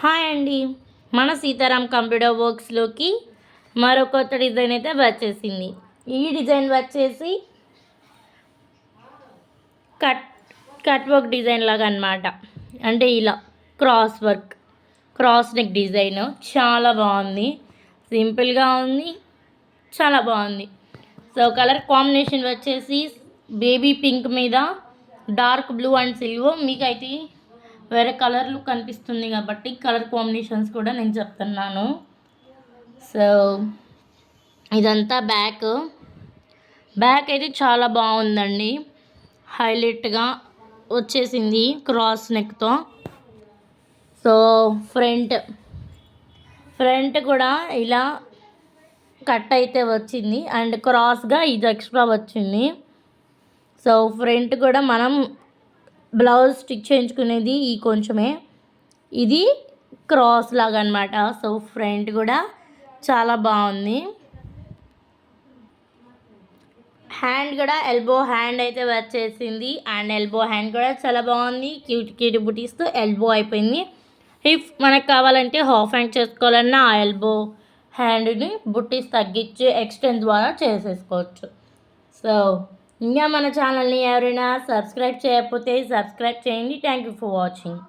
Hi అండి. మన Sitaram computer వర్క్స్లోకి మరో కొత్త డిజైన్ అయితే వచ్చేసింది. ఈ డిజైన్ వచ్చేసి కట్ కట్ వర్క్ డిజైన్ లాగా అనమాట. అంటే ఇలా క్రాస్ నెక్ డిజైన్ చాలా బాగుంది. సింపుల్గా ఉంది, చాలా బాగుంది. సో కలర్ కాంబినేషన్ వచ్చేసి బేబీ పింక్ మీద డార్క్ బ్లూ అండ్ సిల్వర్. మీకైతే వేరే కలర్లు కనిపిస్తుంది కాబట్టి కలర్ కాంబినేషన్స్ కూడా నేను చెప్తున్నాను. సో ఇదంతా బ్యాక్ అయితే చాలా బాగుందండి. హైలైట్గా వచ్చేసింది క్రాస్ నెక్తో. సో ఫ్రంట్ కూడా ఇలా కట్ అయితే వచ్చింది అండ్ క్రాస్గా ఇది ఎక్స్ట్రా వచ్చింది. సో ఫ్రంట్ కూడా మనం బ్లౌజ్ స్టిచ్ చేయించుకునేది ఈ కొంచెమే, ఇది క్రాస్ లాగా అనమాట. సో ఫ్రంట్ కూడా చాలా బాగుంది. హ్యాండ్ కూడా ఎల్బో హ్యాండ్ అయితే వచ్చేసింది అండ్ ఎల్బో హ్యాండ్ కూడా చాలా బాగుంది. క్యూట్ బుటీస్తో ఎల్బో అయిపోయింది. ఇఫ్ మనకు కావాలంటే హాఫ్ హ్యాండ్ చేసుకోవాలన్నా ఆ ఎల్బో హ్యాండ్ని బుటీస్ తగ్గించి ఎక్స్టెండ్ ద్వారా చేసేసుకోవచ్చు. సో ఇంకా మన ఛానల్ని ఎవరైనా సబ్స్క్రైబ్ చేయకపోతే సబ్స్క్రైబ్ చేయండి. Thank you for watching.